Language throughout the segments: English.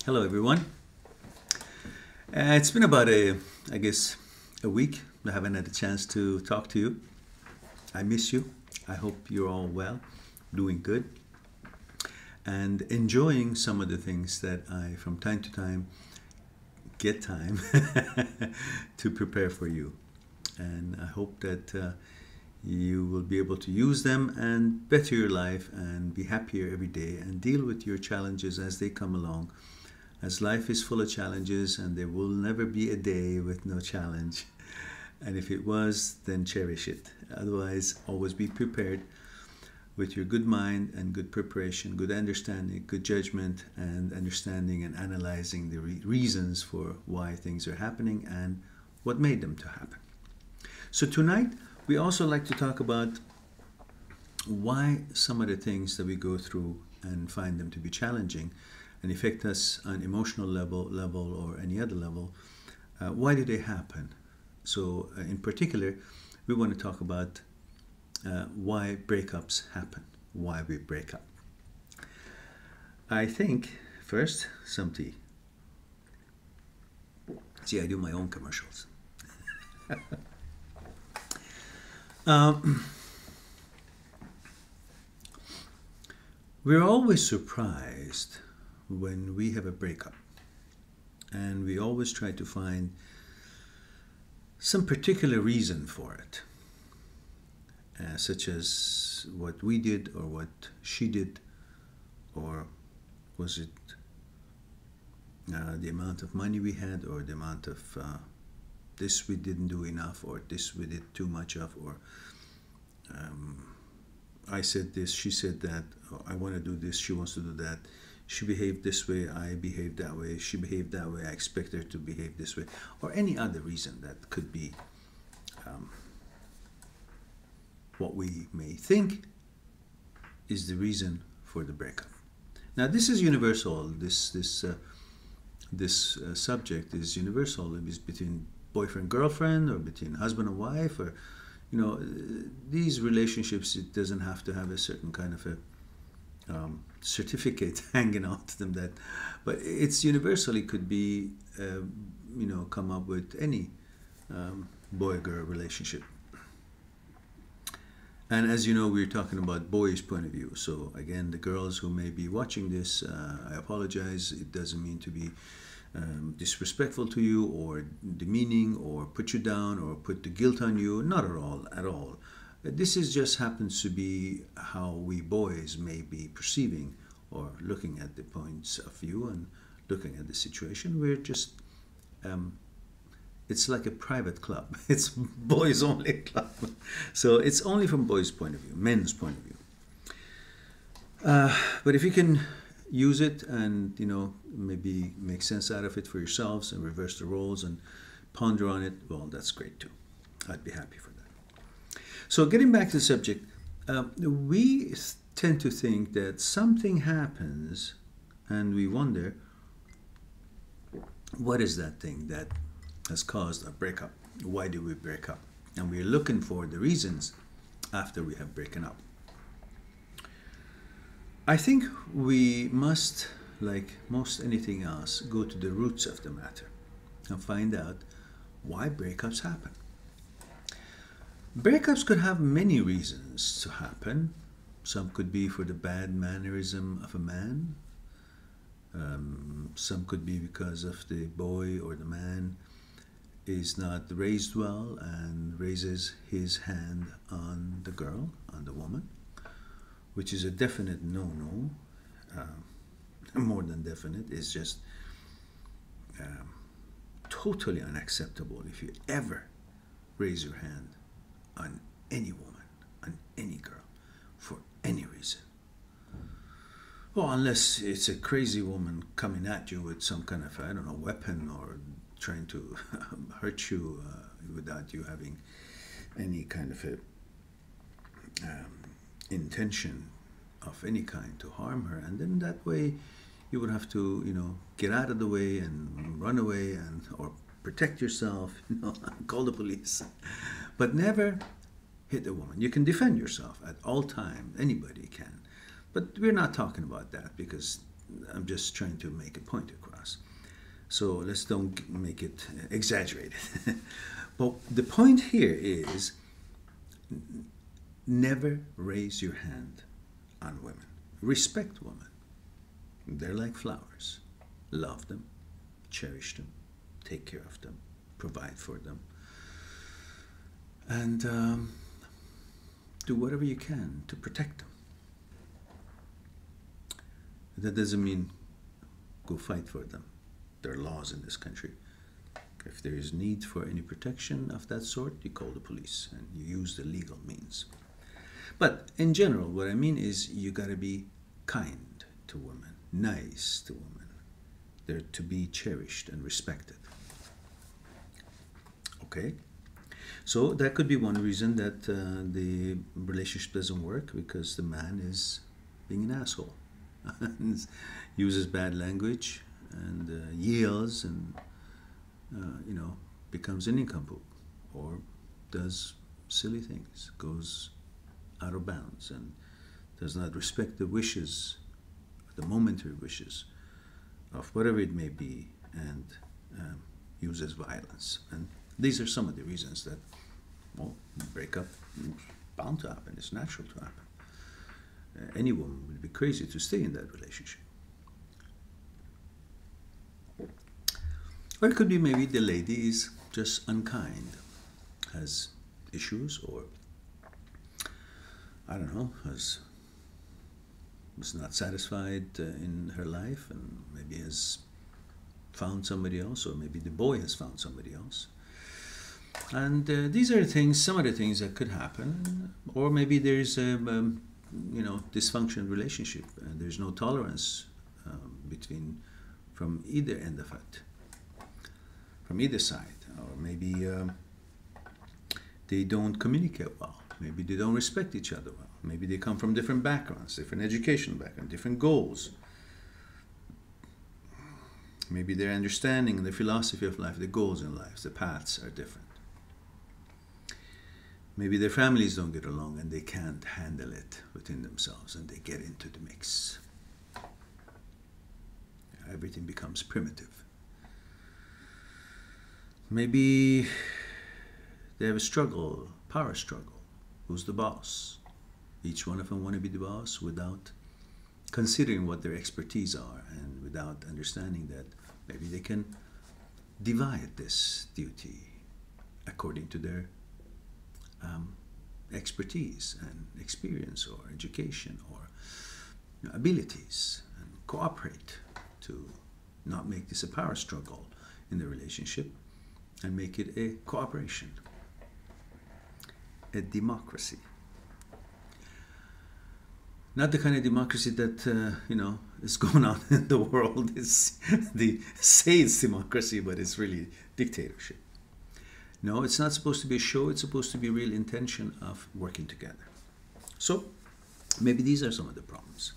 Hello, everyone. It's been about I guess, a week. I haven't had a chance to talk to you. I miss you. I hope you're all well, doing good, and enjoying some of the things that I, from time to time, get time to prepare for you. And I hope that you will be able to use them and better your life and be happier every day and deal with your challenges as they come along. As life is full of challenges and there will never be a day with no challenge. And if it was, then cherish it. Otherwise, always be prepared with your good mind and good preparation, good understanding, good judgment, and understanding and analyzing the reasons for why things are happening and what made them to happen. So tonight, we also like to talk about why some of the things that we go through and find them to be challenging and affect us on emotional level or any other level, why do they happen? So in particular, we want to talk about why breakups happen, why we break up. I think, first, some tea. See, I do my own commercials. We're always surprised when we have a breakup, and we always try to find some particular reason for it, such as what we did or what she did, or was it the amount of money we had, or the amount of this we didn't do enough, or this we did too much of, or I said this, she said that, or I want to do this, she wants to do that. She behaved this way, I behaved that way. She behaved that way, I expect her to behave this way. Or any other reason that could be what we may think is the reason for the breakup. Now, this is universal. This subject is universal. It is between boyfriend, girlfriend, or between husband and wife, or these relationships. It doesn't have to have a certain kind of a certificate hanging out to them, but it's universal. It could be come up with any boy-girl relationship. And as you know, we're talking about boys' point of view. So again, the girls who may be watching this, I apologize. It doesn't mean to be disrespectful to you or demeaning or put you down or put the guilt on you. Not at all, at all. This is just happens to be how we boys may be perceiving or looking at the points of view and looking at the situation. We're just, it's like a private club. It's boys only club. So it's only from boys' point of view, men's point of view. But if you can use it and, maybe make sense out of it for yourselves and reverse the roles and ponder on it, well, that's great too. I'd be happy for that. So getting back to the subject, we tend to think that something happens and we wonder, what is that thing that has caused a breakup? Why do we break up? And we're looking for the reasons after we have broken up. I think we must, like most anything else, go to the roots of the matter and find out why breakups happen. Breakups could have many reasons to happen. Some could be for the bad mannerism of a man. Some could be because of the boy or the man is not raised well and raises his hand on the girl, on the woman, which is a definite no-no. More than definite. It's just totally unacceptable if you ever raise your hand on any woman, on any girl, for any reason. Well, unless it's a crazy woman coming at you with some kind of, I don't know, weapon or trying to hurt you without you having any kind of intention of any kind to harm her. And then that way you would have to, get out of the way and run away or protect yourself, call the police. But never hit a woman. You can defend yourself at all times. Anybody can. But we're not talking about that because I'm just trying to make a point across. So let's don't make it exaggerated. But the point here is never raise your hand on women. Respect women. They're like flowers. Love them, cherish them, take care of them, provide for them, and do whatever you can to protect them. That doesn't mean go fight for them. There are laws in this country. If there is need for any protection of that sort, you call the police and you use the legal means. But in general, what I mean is you got to be kind to women, nice to women. They're to be cherished and respected. Okay? So that could be one reason that the relationship doesn't work, because the man is being an asshole. Uses bad language and yells and becomes an nincompoop, or does silly things, goes out of bounds, and does not respect the wishes, the momentary wishes of whatever it may be, and uses violence. And these are some of the reasons that, well, breakup is bound to happen. It's natural to happen. Any woman would be crazy to stay in that relationship. Or it could be maybe the lady is just unkind, has issues, or I don't know, was not satisfied in her life, and maybe has found somebody else, or maybe the boy has found somebody else. And these are things, some of the things that could happen. Or maybe there's a dysfunctional relationship, and there's no tolerance from either end of it, from either side. Or maybe they don't communicate well. Maybe they don't respect each other well. Maybe they come from different backgrounds, different educational backgrounds, different goals. Maybe their understanding and their philosophy of life, the goals in life, the paths are different. Maybe their families don't get along and they can't handle it within themselves, and they get into the mix. Everything becomes primitive. Maybe they have a struggle, power struggle. Who's the boss? Each one of them want to be the boss without considering what their expertise are, and without understanding that maybe they can divide this duty according to their expertise and experience, or education, or abilities, and cooperate to not make this a power struggle in the relationship, and make it a cooperation, a democracy. Not the kind of democracy that is going on in the world. It's say it's democracy, but it's really dictatorship. No, it's not supposed to be a show. It's supposed to be a real intention of working together. So maybe these are some of the problems.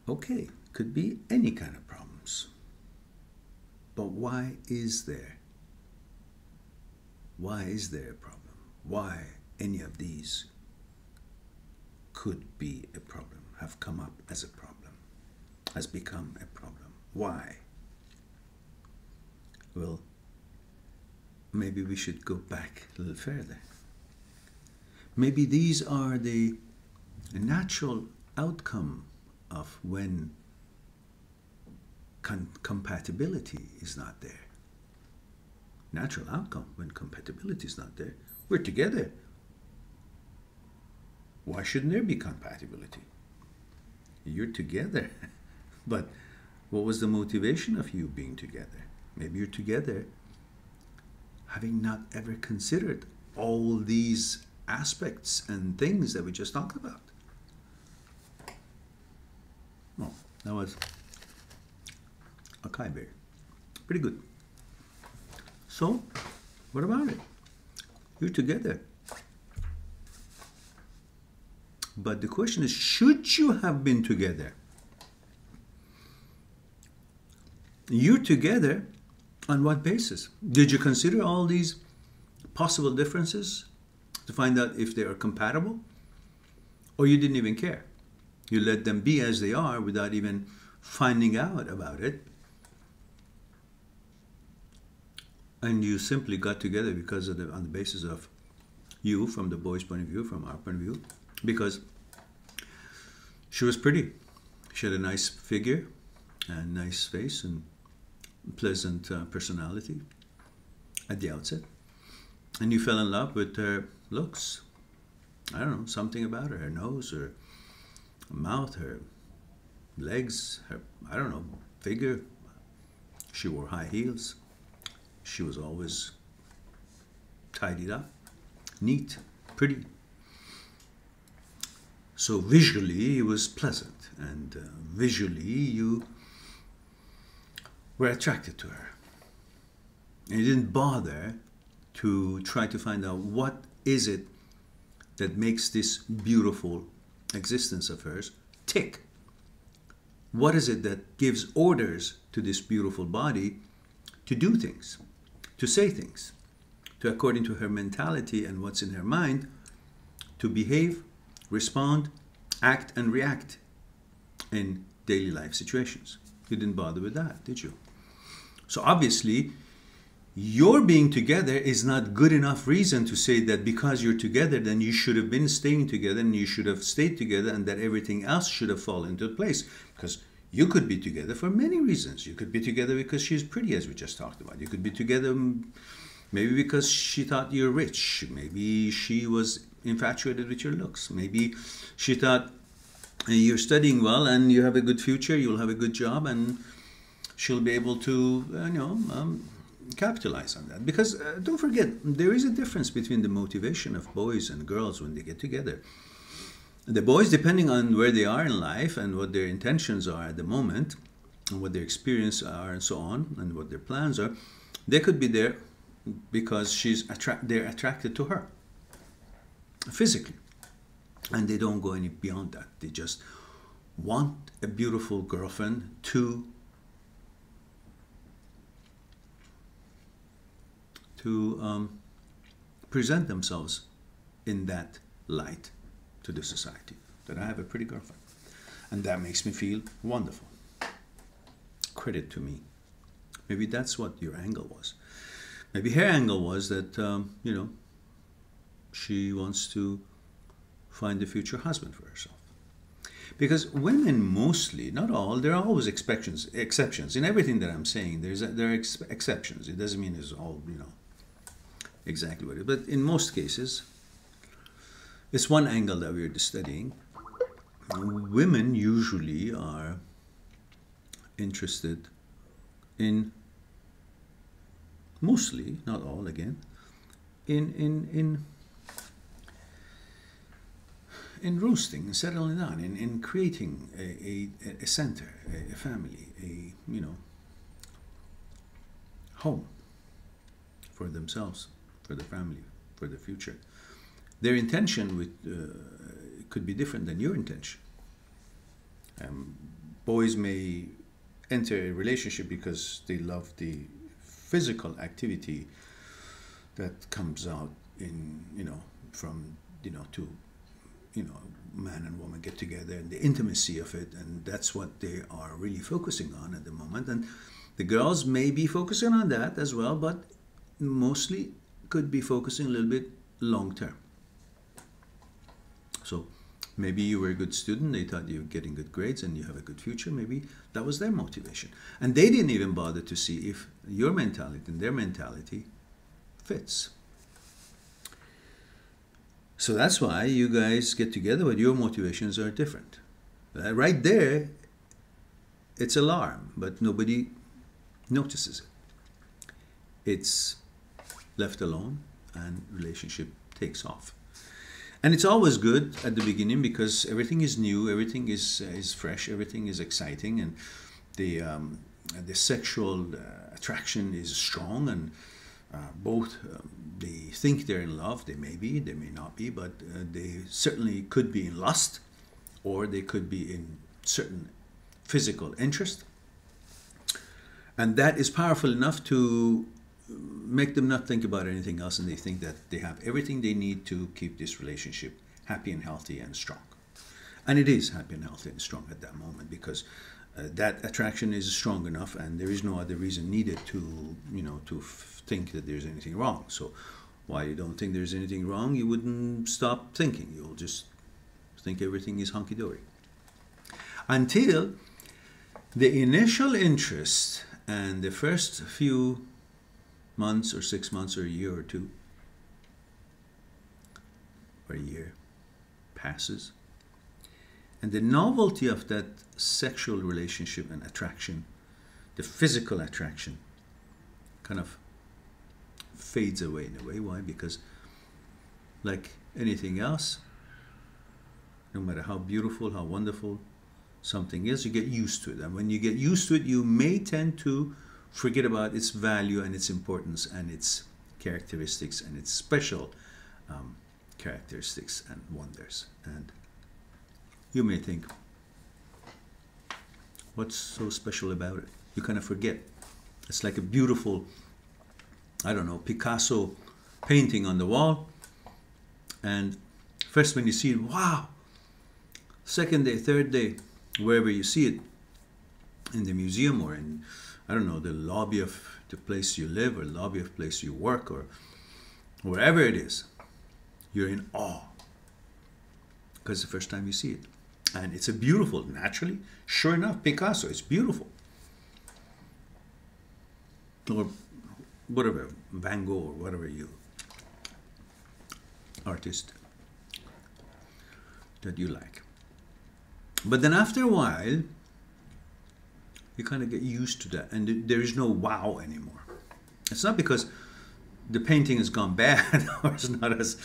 Okay, could be any kind of problems. But why is there? Why is there a problem? Why any of these could be a problem, have come up as a problem, has become a problem? Why? Well, maybe we should go back a little further. Maybe these are the natural outcome of when compatibility is not there. Natural outcome when compatibility is not there. We're together. Why shouldn't there be compatibility? You're together. But what was the motivation of you being together? Maybe you're together having not ever considered all these aspects and things that we just talked about. Well, that was acai berry. Pretty good. So, what about it? You're together. But the question is, should you have been together? You're together on what basis? Did you consider all these possible differences to find out if they are compatible? Or you didn't even care? You let them be as they are without even finding out about it. And you simply got together because of on the basis of you, from the boy's point of view, from our point of view, because she was pretty. She had a nice figure and nice face and pleasant personality at the outset. And you fell in love with her looks. I don't know, something about her nose, her mouth, her legs, her, I don't know, figure. She wore high heels. She was always tidied up, neat, pretty. So visually it was pleasant, and visually you were attracted to her. And you didn't bother to try to find out what is it that makes this beautiful existence of hers tick. What is it that gives orders to this beautiful body to do things, to say things, to, according to her mentality and what's in her mind, to behave, respond, act, and react in daily life situations. You didn't bother with that, did you? So obviously, your being together is not good enough reason to say that because you're together, then you should have been staying together and you should have stayed together and that everything else should have fallen into place. Because you could be together for many reasons. You could be together because she's pretty, as we just talked about. You could be together maybe because she thought you're rich. Maybe she was infatuated with your looks. Maybe she thought you're studying well and you have a good future, you'll have a good job, and she'll be able to, capitalize on that. Because don't forget, there is a difference between the motivation of boys and girls when they get together. The boys, depending on where they are in life and what their intentions are at the moment, and what their experience are and so on, and what their plans are, they could be there because they're attracted to her physically. And they don't go any beyond that. They just want a beautiful girlfriend to present themselves in that light to the society, that I have a pretty girlfriend. And that makes me feel wonderful. Credit to me. Maybe that's what your angle was. Maybe her angle was that, she wants to find a future husband for herself. Because women mostly, not all, there are always exceptions. In everything that I'm saying, there are exceptions. It doesn't mean it's all, exactly what it is. But in most cases, it's one angle that we're studying. Women usually are interested in, mostly, not all again, in roosting and settling down, in creating a center, a family, a home for themselves, for the family, for the future. Their intention could be different than your intention. Boys may enter a relationship because they love the physical activity that comes out in, man and woman get together and the intimacy of it, and that's what they are really focusing on at the moment. And the girls may be focusing on that as well, but mostly could be focusing a little bit long term. So maybe you were a good student, they thought you were getting good grades and you have a good future. Maybe that was their motivation. And they didn't even bother to see if your mentality and their mentality fits. So that's why you guys get together, but your motivations are different. Right there, it's alarm, but nobody notices it. It's left alone and relationship takes off. And it's always good at the beginning because everything is new, everything is fresh, everything is exciting, and the sexual attraction is strong, and both they think they're in love, they may be, they may not be, but they certainly could be in lust, or they could be in certain physical interest. And that is powerful enough to make them not think about anything else, and they think that they have everything they need to keep this relationship happy and healthy and strong. And it is happy and healthy and strong at that moment, because that attraction is strong enough, and there is no other reason needed to, to think that there's anything wrong. So why you don't think there's anything wrong, you wouldn't stop thinking. You'll just think everything is hunky-dory. Until the initial interest and the first few months or 6 months or a year or two or a year passes, and the novelty of that sexual relationship and attraction, the physical attraction, kind of fades away in a way. Why? Because like anything else, no matter how beautiful, how wonderful something is, you get used to it. And when you get used to it, you may tend to forget about its value and its importance and its characteristics and its special characteristics and wonders. And you may think, what's so special about it? You kind of forget. It's like a beautiful, I don't know, Picasso painting on the wall. And first when you see it, wow. Second day, third day, wherever you see it, in the museum or in, I don't know, the lobby of the place you live or lobby of the place you work or wherever it is, you're in awe. Because it's the first time you see it. And it's a beautiful, naturally, sure enough, Picasso, it's beautiful. Or whatever, Van Gogh or whatever you, artist that you like. But then after a while, you kind of get used to that, and there is no wow anymore. It's not because the painting has gone bad or it's not as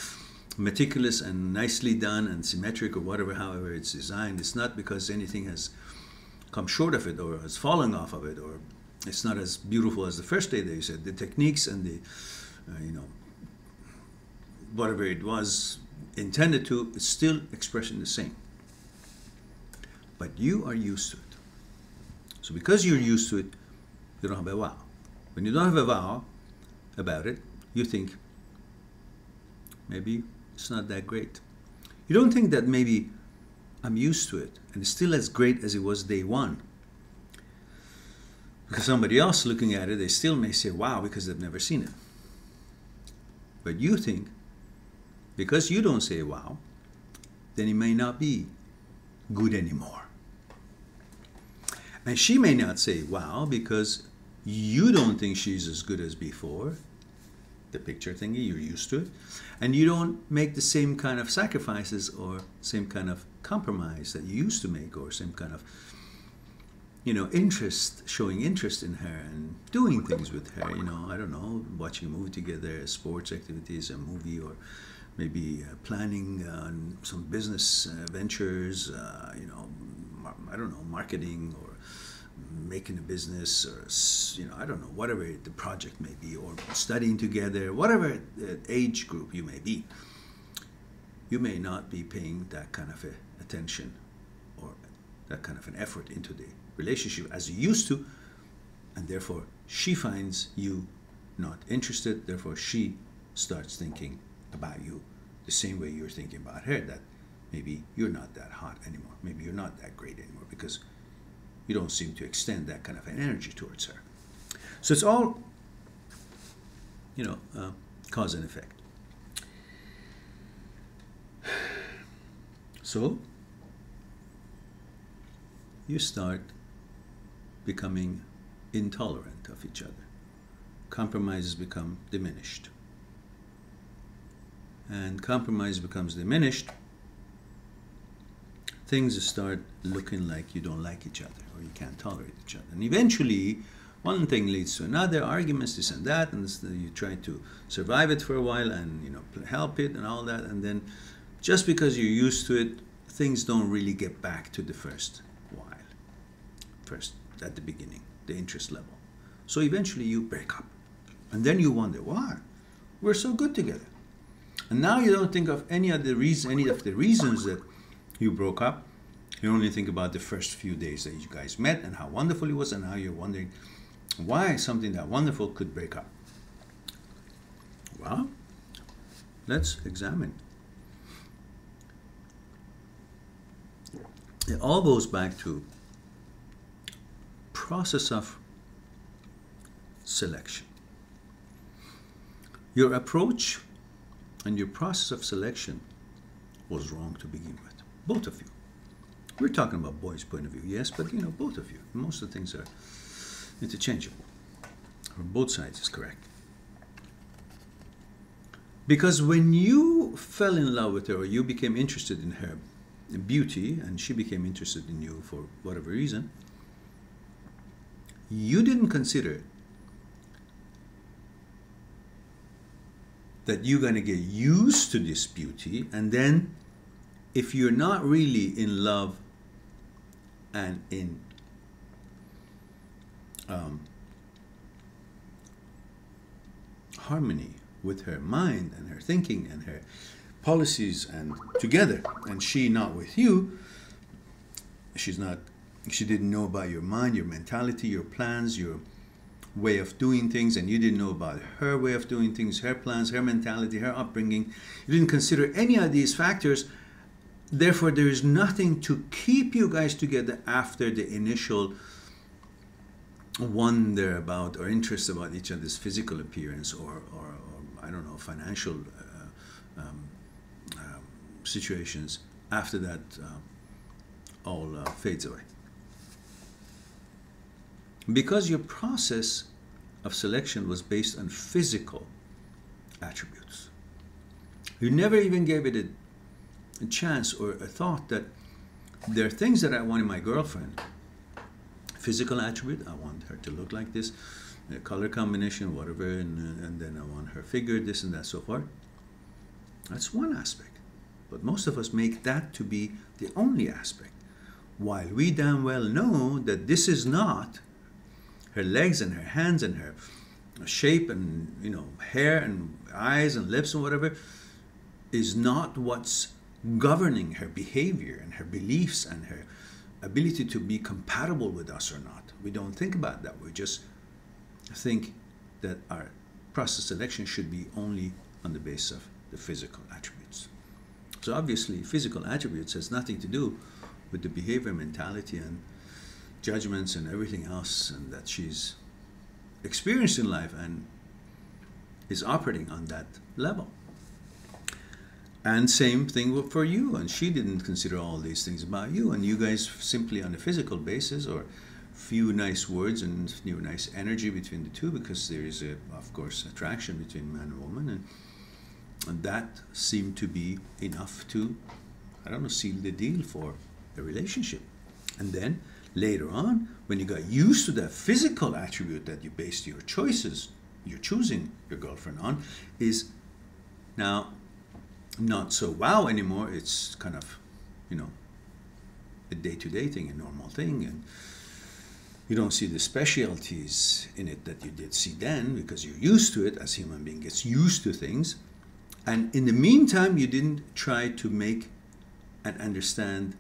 meticulous and nicely done and symmetric or whatever, however it's designed. It's not because anything has come short of it or has fallen off of it, or it's not as beautiful as the first day that you said. The techniques and the, whatever it was intended to, it's still expressing the same. But you are used to it. So because you're used to it, you don't have a wow. When you don't have a wow about it, you think, maybe it's not that great. You don't think that maybe I'm used to it and it's still as great as it was day one. Because somebody else looking at it, they still may say, wow, because they've never seen it. But you think, because you don't say wow, then it may not be good anymore. And she may not say wow because you don't think she's as good as before. The picture thingy, you're used to it. And you don't make the same kind of sacrifices or same kind of compromise that you used to make, or same kind of, interest, showing interest in her and doing things with her, I don't know, watching a movie together, sports activities, a movie, or maybe planning on some business ventures, I don't know, marketing, or making a business, or I don't know, whatever the project may be, or studying together, whatever age group you may be. You may not be paying that kind of attention or that kind of an effort into the relationship as you used to, and therefore she finds you not interested. Therefore she starts thinking about you the same way you're thinking about her, that maybe you're not that hot anymore, maybe you're not that great anymore, because you don't seem to extend that kind of an energy towards her. So it's all, cause and effect. So you start becoming intolerant of each other. Compromises become diminished. And compromise becomes diminished, things start looking like you don't like each other, or you can't tolerate each other. And eventually, one thing leads to another, arguments, this and that, and you try to survive it for a while and, help it and all that. And then just because you're used to it, things don't really get back to the first while. First, at the beginning, the interest level. So eventually you break up. And then you wonder, why? We're so good together. And now you don't think of any of the reasons that you broke up. You only think about the first few days that you guys met and how wonderful it was, and now you're wondering why something that wonderful could break up. Well, let's examine. It all goes back to process of selection. Your approach and your process of selection was wrong to begin with. Both of you. We're talking about boys' point of view, yes, but you know, both of you. Most of the things are interchangeable. From both sides is correct. Because when you fell in love with her, or you became interested in her beauty, and she became interested in you for whatever reason, you didn't consider that you're going to get used to this beauty, and then if you're not really in love and in harmony with her mind and her thinking and her policies and together, and she not with you, she didn't know about your mind, your mentality, your plans, your way of doing things, and you didn't know about her way of doing things, her plans, her mentality, her upbringing. You didn't consider any of these factors. Therefore, there is nothing to keep you guys together after the initial wonder about or interest about each other's physical appearance or I don't know, financial situations. After that, all fades away. Because your process of selection was based on physical attributes. You never even gave it a chance or a thought that there are things that I want in my girlfriend. Physical attribute, I want her to look like this, color combination, whatever, and then I want her figure, this and that, so forth. That's one aspect. But most of us make that to be the only aspect, while we damn well know that this is not her legs and her hands and her shape and, you know, hair and eyes and lips and whatever is not what's governing her behavior and her beliefs and her ability to be compatible with us or not. We don't think about that. We just think that our process selection should be only on the basis of the physical attributes. So obviously physical attributes has nothing to do with the behavior, mentality, and judgments and everything else and that she's experienced in life and is operating on that level. And same thing for you, and she didn't consider all these things about you, and you guys simply on a physical basis, or few nice words and nice energy between the two, because there is of course attraction between man and woman, and that seemed to be enough to, I don't know, seal the deal for a relationship. And then later on, when you got used to that physical attribute that you based your choices, you're choosing your girlfriend on, is now not so wow anymore. It's kind of, you know, a day-to-day thing, a normal thing, and you don't see the specialties in it that you did see then, because you're used to it as human being gets used to things. And in the meantime, you didn't try to make and understand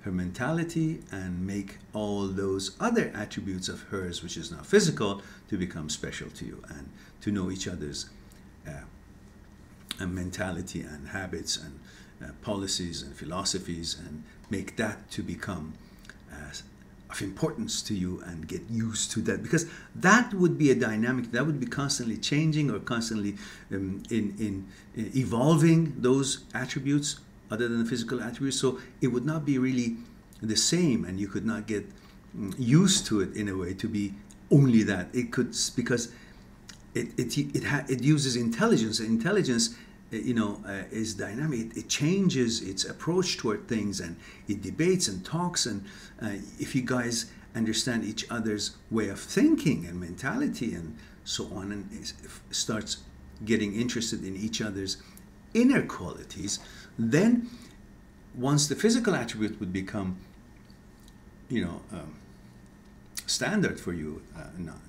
her mentality and make all those other attributes of hers, which is now physical, to become special to you, and to know each other's mentality and habits and policies and philosophies, and make that to become of importance to you and get used to that, because that would be a dynamic that would be constantly changing or constantly evolving those attributes other than the physical attributes. So it would not be really the same, and you could not get used to it in a way to be only that. It could, because it uses intelligence. Intelligence, you know, is dynamic. It changes its approach toward things, and it debates and talks. And if you guys understand each other's way of thinking and mentality and so on, and starts getting interested in each other's inner qualities, then once the physical attribute would become, you know, standard for you,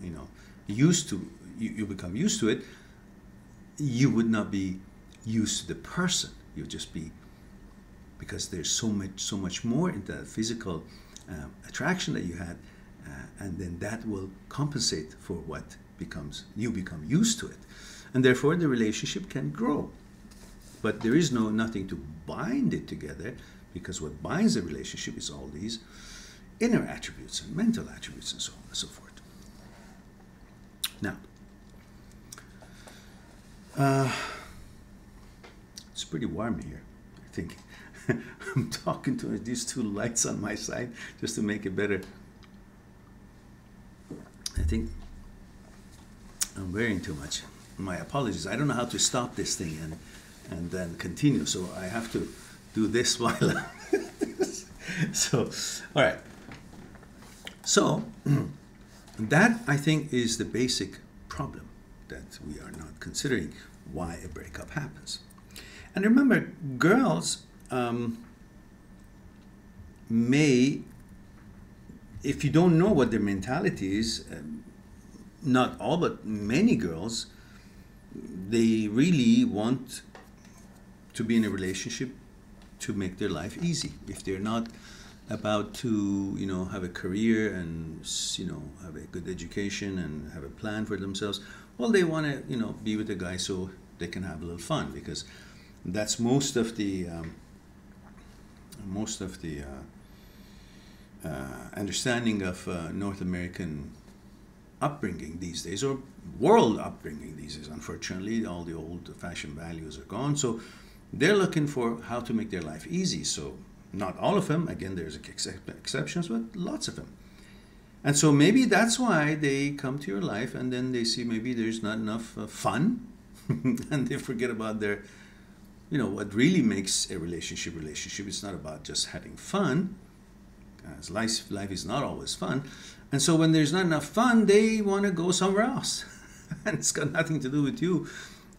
you know, used to, you become used to it, you would not be used to the person. You'll just be, because there's so much more in the physical attraction that you had, and then that will compensate for what becomes, you become used to it, and therefore the relationship can grow. But there is nothing to bind it together, because what binds a relationship is all these inner attributes and mental attributes and so on and so forth. Now, it's pretty warm here, I think. I'm talking to these two lights on my side just to make it better. I think I'm wearing too much. My apologies. I don't know how to stop this thing and then continue, so I have to do this while so, all right. So, that I think is the basic problem that we are not considering why a breakup happens. And remember, girls may, if you don't know what their mentality is, not all, but many girls, they really want to be in a relationship to make their life easy. If they're not about to, you know, have a career and, you know, have a good education and have a plan for themselves, well, they want to, you know, be with a guy so they can have a little fun, because that's most of the understanding of North American upbringing these days, or world upbringing these days. Unfortunately, all the old-fashioned values are gone, so they're looking for how to make their life easy. So not all of them, again, there's exceptions, but lots of them. And so maybe that's why they come to your life, and then they see maybe there's not enough fun, and they forget about their, you know, what really makes a relationship. It's not about just having fun, as life is not always fun. And so when there's not enough fun, they want to go somewhere else. And it's got nothing to do with you.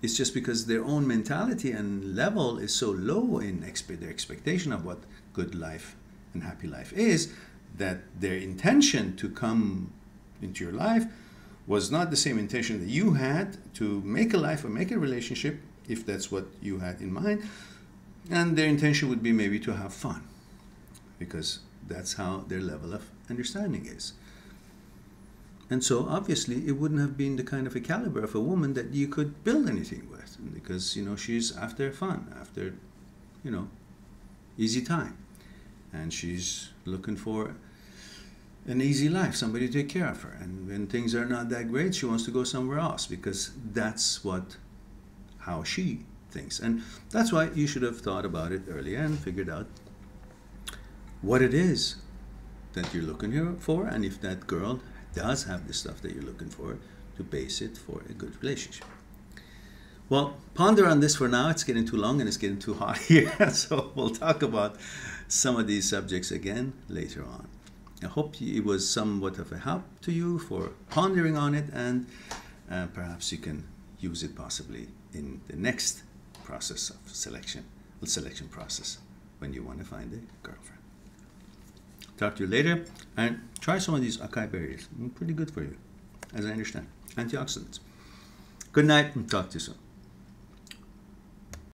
It's just because their own mentality and level is so low in their expectation of what good life and happy life is, that their intention to come into your life was not the same intention that you had to make a life or make a relationship, if that's what you had in mind. And their intention would be maybe to have fun, because that's how their level of understanding is. And so obviously it wouldn't have been the kind of a caliber of a woman that you could build anything with, because, you know, she's after fun, after, you know, easy time. And she's looking for an easy life, somebody to take care of her. And when things are not that great, she wants to go somewhere else, because that's how she thinks. And that's why you should have thought about it earlier and figured out what it is that you're looking here for, and if that girl does have the stuff that you're looking for, to base it for a good relationship. Well, ponder on this for now. It's getting too long and it's getting too hot here, so we'll talk about some of these subjects again later on. I hope it was somewhat of a help to you for pondering on it, and perhaps you can use it possibly in the next process of selection process, when you want to find a girlfriend. Talk to you later, and try some of these acai berries. Pretty good for you, as I understand. Antioxidants. Good night, and talk to you soon.